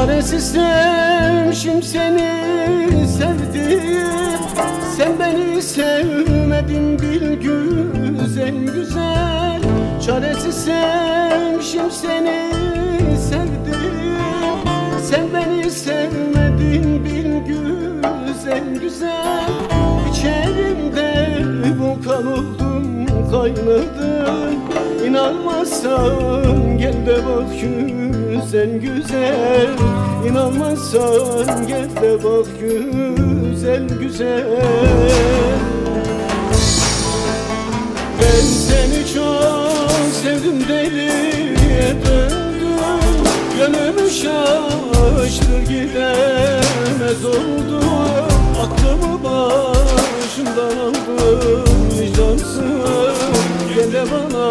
Çaresiz sevmişim seni sevdim. Sen beni sevmedin bil güzel güzel. Çaresiz sevmişim seni sevdim. Sen beni sevmedin bil güzel güzel. İçerimde volkan oldum kaynadım. İnanmazsan gel de bak güzel güzel. İnanmazsan gel de bak güzel güzel. Ben seni çok sevdim, deliye döndüm. Gönlümü şaşırır gidemez oldum. Aklımı başımdan aldım vicdansız. Gel de bana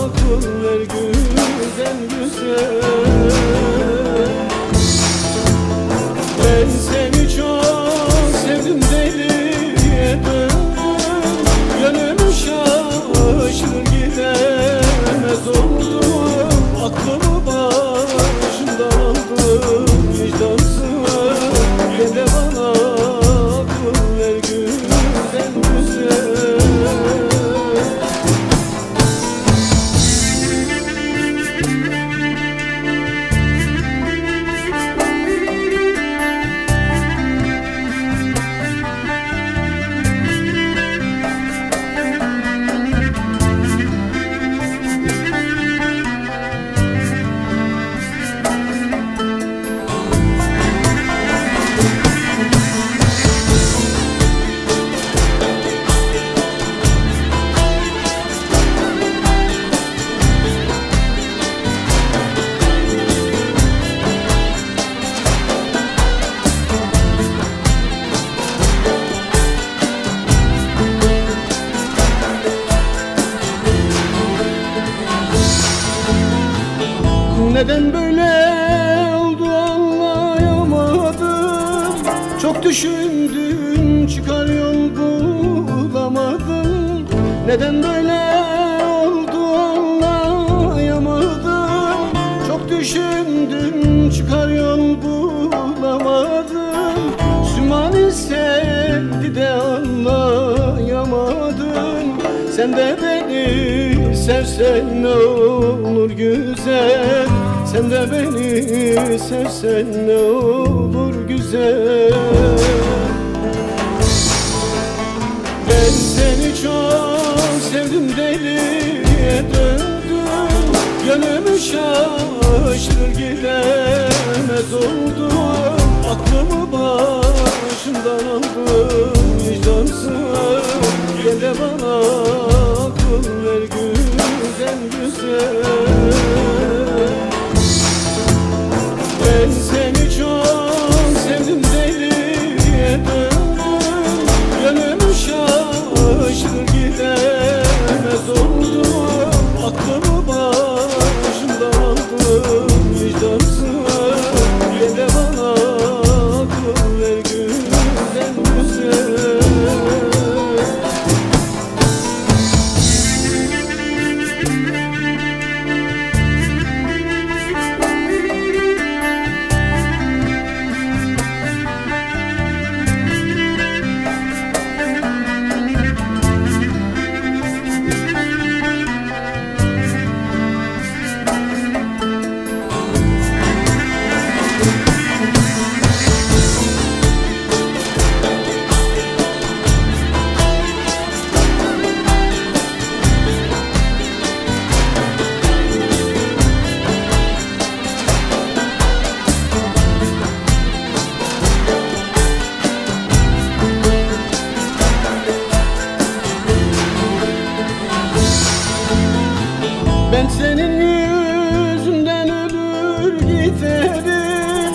akıl ver güzel güzel. Ben seni çok sevdim, deliye döndüm. Gönlümü şaşırır gidemez oldum. Aklımı başımdan aldım vicdansız. Gel de bana akıl ver güzel güzel. Neden böyle oldu anlayamadım. Çok düşündüm çıkar yol bulamadım. Neden böyle oldu anlayamadım. Çok düşündüm çıkar yol bulamadım. Sümani sevdi de anlayamadım. Sen de beni sevsen ne olur güzel. Sen de beni sevsen ne olur güzel. Ben seni çok sevdim, deliye döndüm. Gönlümü şaşırır gidemez oldum. Aklımı başımdan aldım vicdansız. Gel de bana akıl ver güzel güzel. Ben seni çok sevdim, deliye döndüm. Gönlümü şaşırır gidemez oldum. Aklımı başımdan aldım vicdansız. Gel de bana akıl ver güzel güzel. Ben senin yüzünden ölür giderim.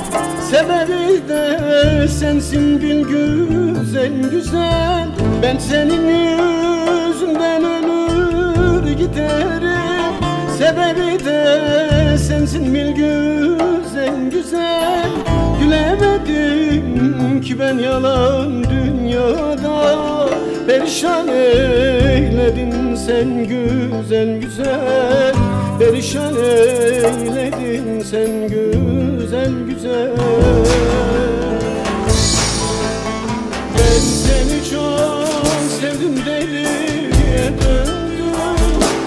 Sebebi de sensin bil güzel güzel. Ben senin yüzünden ölür giderim. Sebebi de sensin bil güzel güzel. Gülemedim ki ben yalan dünyada. Perişan eyledin sen güzel güzel, perişan eyledin sen güzel güzel. Ben seni çok sevdim, deliye döndüm,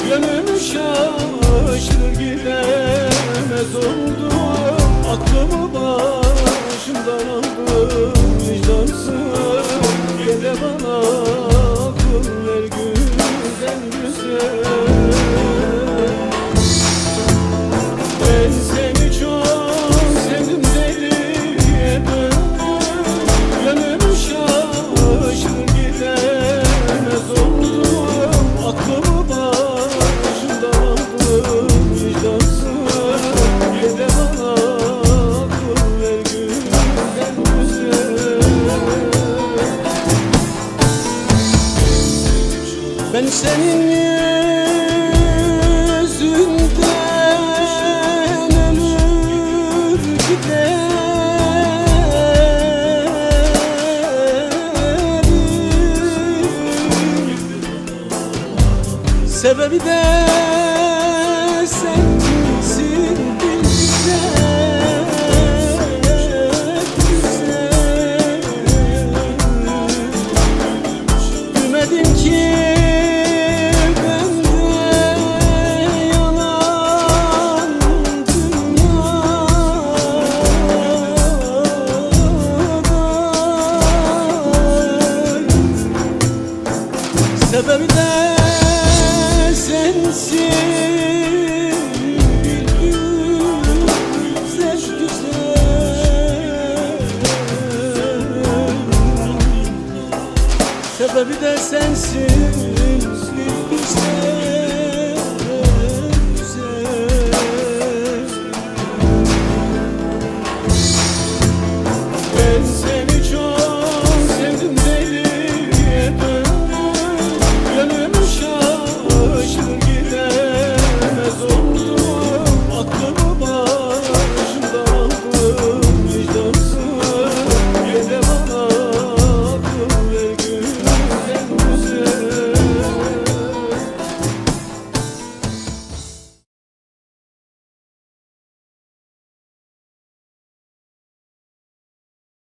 gönlüm şaşır gidemez oldu. Aklımı başımdan aldım vicdansız, gel de bana akıl ver güzel güzel. Ben seni çok sevdim, deliye döndüm, gönlüm şaşır gidemez oldum. Aklımı başımdan aldım vicdansız, gel de bana akıl ver güzel güzel. Ben senin yüzünden ölür giderim. Sebebi de sensin güzel, güzel. Bilmedim ki sebebi de sensin güzel güzel. Sebebi de sensin.